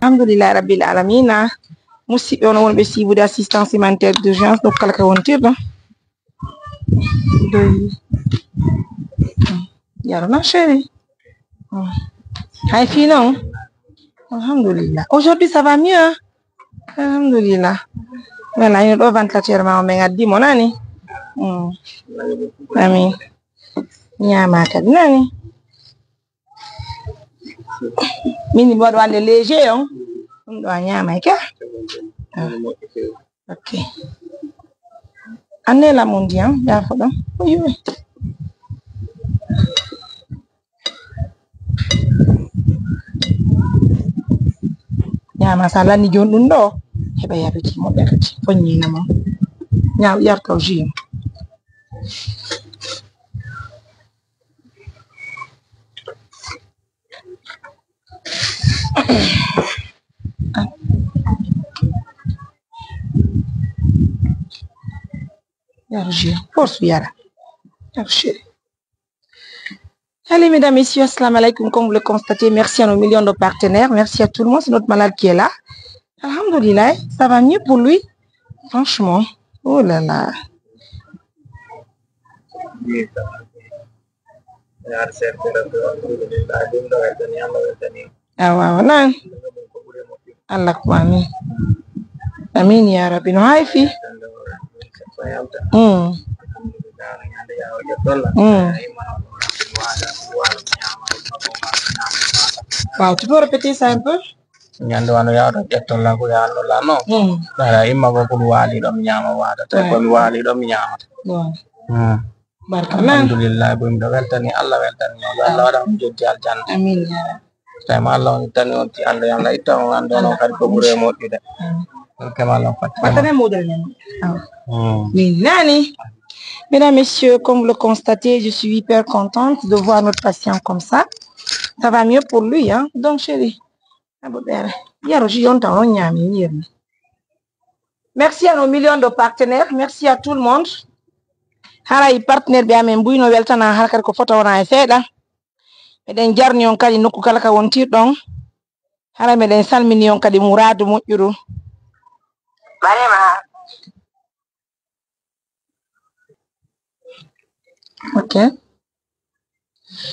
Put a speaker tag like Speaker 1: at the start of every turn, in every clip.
Speaker 1: Alhamdulillah rabbil alamina musidɓe on wonɓe sibude assistance humanitaire d'urgence donc kala ka wontirɗo yarona chéri hay fi non alhamdulillah aujourd'hui ça va mieux hein? Alhamdulillah voilà ino ɗo ventilateur ma o min addi mo nani amin ñama kadi nani min mi waɗa wande léger on ɗum ɗo a ñamay ka ok annela mon ndiyam yafo ɗon o yiwe ñama sa lanni joni ɗum ɗo heɓa yabiti moƴƴa kadi foññina mon ñaw ƴartaw jus Allez, mesdames, messieurs, assalamu alaikum. Comme vous le constatez, merci à nos millions de partenaires. Merci à tout le monde. C'est notre malade qui est là. Alhamdulillah, ça va mieux pour lui. Franchement. Oh là là. Ah ouais, non. Allah amin. Amin ya Rabbi. No haifi. Wow, tu peux répéter ça un peu?
Speaker 2: Nyando anu ya do jettolla ko ya no la no dara imma ko ko wali do nyama wada to ko wali do nyama
Speaker 1: barkallah
Speaker 2: alhamdulillah bo mi do weltani Allah weltani Allah wada mi jotti aljanna
Speaker 1: amin ya
Speaker 2: sama Allah on tan on ti Allah yalla ita on ando no kadi ko bure moddude Allah
Speaker 1: fatane model min nani. Mesdames, messieurs, comme vous le constatez, je suis hyper contente de voir notre patient comme ça. Ça va mieux pour lui, hein? Donc, chérie. Merci à nos millions de partenaires. Merci à tout le monde. Haray partenaire bi amen buyno weltana harkar ko foto wona e seeɗa meɗen jarni on kadi nokku kala ka wontirɗon hara meɗen salmini on kadi mouradu moƴƴuru marema. Ok.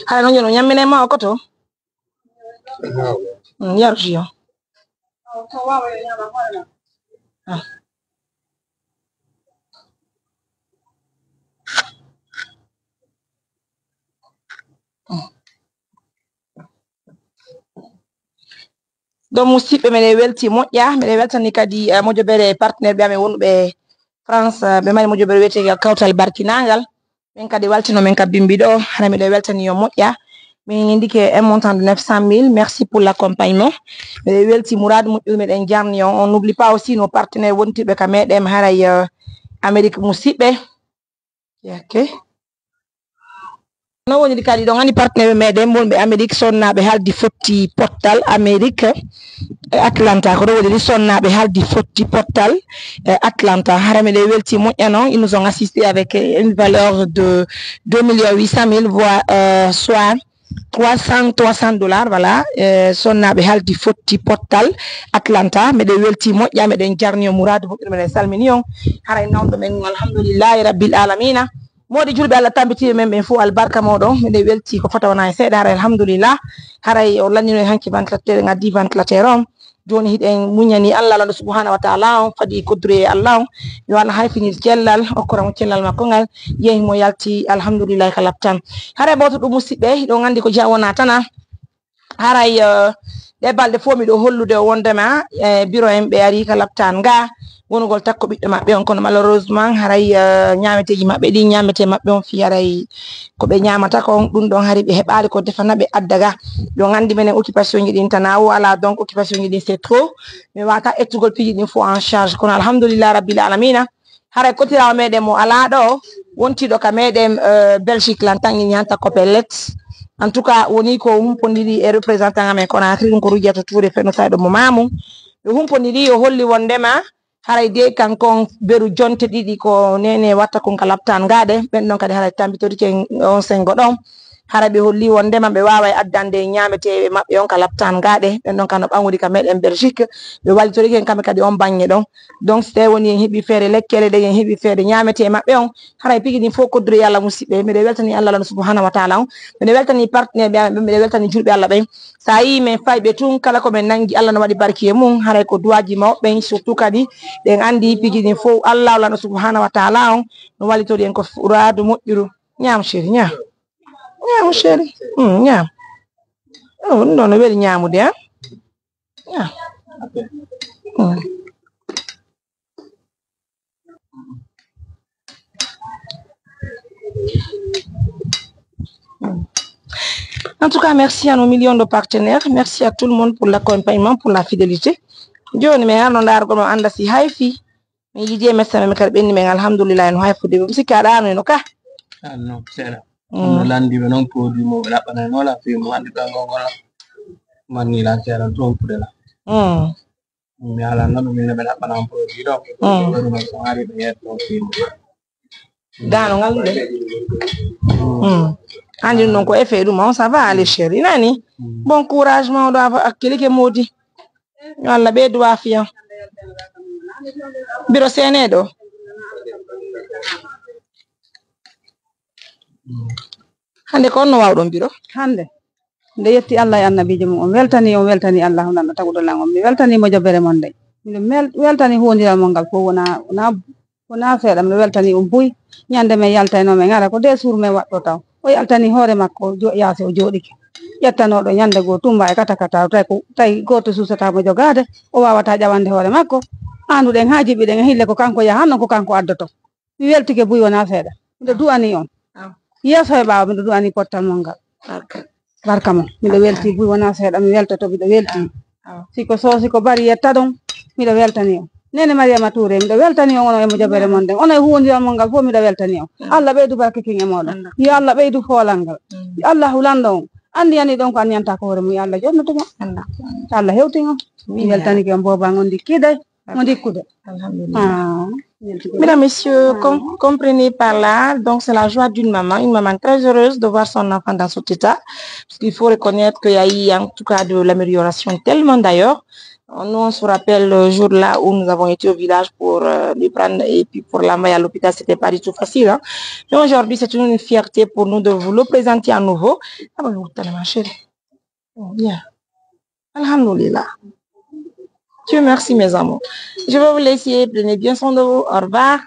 Speaker 1: Hara non yono nyammine ma o koto yarjio donc musidɓe meɗen welti moƴƴa meɗen weltani kadi mojobere partenaire ɓe amen wonɓe France ɓe mari mojobere wiyete kawtal barkinagal min kadi waltino min ka bimbi ɗo hara meɗen weltani yo moƴƴa min indike un montant de 900 000. Merci pour l'accompagnement. Meɗen welti mouradu moƴƴudu meɗen jarni on n'oublie pas aussi nos partenaires wontirɓe ka meɗen haray Amérique musidɓe ok no woni kadi ɗon andi partenaire meɗen wonɓe Amérique sonnaɓe haldi fotti pottal Amérique Atlanta ko ɗo woni sonnaɓe haldi fotti pottal Atlanta hara meɗen welti moƴƴa noon ils nous ont assisté avec une valeur de 2 800 000 voire soit 300 $, voilà sonnaɓe haldi fotti pottal Atlanta meɗen welti moƴƴa meɗen jarni o mouradu moƴƴudu meɗen salmini on haray nawɗo men alhamdulillahi rabbil alamina modi julɓe Allah tambiti men ɓen fo albarka moɗon meɗen welti ko fota wona e seeɗa haray alhamdulillah haray o lannino hanki ventilateur gaddi ventilateur on joni hiɗen muñani Allah Allah subhanahu wa ta'ala on fadi kodure Allah on yo Allah hayfinir cellal okkoramo cellal makko ngal yehi mo yalti alhamdulillah kala tan haray boto ɗum musidɓe hiɗo gandi ko jawona tana haray ɗe balɗe fo miɗo hollude o wondema bureau en ɓe ari kala tan ga wonugol takko ɓiɗɗo maɓɓe on kono malheureusement haray ñameteji maɓɓe ɗi ñamete maɓɓe on fi haray ko ɓe ñamata ko ɗum ɗon hari ɓe heɓali ko defana ɓe addaga yo gandi menen occupation ji ɗin tana wala donc occupation ji ɗin c'est trop mi wata ettugol piiji ɗin fo en charge kono alhamdulillah rabbil alamina haray kotirawo meɗen mo ala ɗo wontiɗo ka meɗen Belgique lan tan ñanta Copelec en tout cas woni ko humpodiri e représentant amen Conakry ɗum ko Roudiatou Touré fennotaɗo mo mamum ɓe humpodiri o holli wondema haray de kankon beru jonte ɗiɗi ko nene watta kon ka laptan ngaɗe ɓen ɗon kadi haray tambitorike on sengo ɗon hara ɓe holli wondema ɓe wawa addande ñameteɓe maɓɓe on ka laptan ngaɗe ɓen ɗon kano ɓanguɗi ka meɗen Belgique ɓe wallitoriken kamɓe kadi on banggue ɗon donc so tawi woni en heeɓi feere lekkele ɗe en heeɓi feere ñamete maɓɓe on haray pigui ɗin fof kodduri Allah musidɓe mbiɗa weltani Allah subhanahu wa taala on mbiɗa weltani partenaire ɓe amen mbiɗa weltani julɓe Allah ɓen sa yi min fayɓe tun kala koɓe nanggui Allah no waɗi barki e mum haray ko duwaji mawɓe surtout kadi ɗen andi pigui ɗin fof Allah subhanahu wa taala on no wallitori en ko radu moƴƴuru ñam chéri ñam ñam chéri ñam ɗum ɗon no weeli ñamude ha ñam En tout cas, merci à nos millions de partenaires. Merci à tout le monde pour l'accompagnement, pour la fidélité. Joni mi hano dargo no anda si hayfi mi yidi messa mi kar benni men alhamdulillah no hayfude mi sikka dano no ka
Speaker 2: no sera no landi be non produit mo be labana no la fi mo andi do ngola man ni la sera to pudela mi ala no mi be labana produit do do mo sari be yetto fi
Speaker 1: dano ngal de andi non ko effet dum on ça va aller chéri nani bon courage ma do akili ke modi Allah be do afiya biro senedo hande ko no wawdon biro
Speaker 3: hande nde yetti Allah e annabijo mum on weltani Allah nan tagudo lan on mi weltani mo jabere mon de mi weltani hondiral mon gal fo wona seeda mi weltani buy nyande me yaltayno me ngara ko de sur me waddo taw o yaltani hoore makko yaasi o jodike yettanoɗo nyande go tumba e kata tay goto susata mo jogade o wawata jawande hoore makko anduɗen ha jiɓiɗen hille ko kanko yahanno ko kanko addoto mi weltike buy wona seeɗa miɗo du'ani on yeeso e ɓawa miɗo du'ani pottal mon ngal barka mon miɗo welti buy wona seeɗa mi weltoto miɗo welti siko soosi ko bari yetta ɗon miɗo weltani on nene Mariama Touré miɗo weltani on ono e mo jabere mon nden ono e huwondiral mon ngal fof miɗo weltani on Allah ɓeydu barke kin e moɗon yo Allah ɓeydu foolal ngal Allah hulanda on andi yani ɗon ko anniyanta ko hoore mum yo Allah jonnotuma Allah hewtin on mi weltanike on boban on dikkiday mo dikkude
Speaker 1: Mesdames, Messieurs, comprenez par là, donc c'est la joie d'une maman, une maman très heureuse de voir son enfant dans cet état, parce qu'il faut reconnaître qu'il y a eu en tout cas de l'amélioration tellement d'ailleurs. Nous, on se rappelle le jour là où nous avons été au village pour lui prendre et puis pour l'envoyer à l'hôpital, c'était pas du tout facile. Hein? Mais aujourd'hui, c'est une fierté pour nous de vous le présenter à nouveau. Bien. Alhamdulillah. Dieu merci mes amours. Je vais vous laisser, prenez bien soin de vous. Au revoir.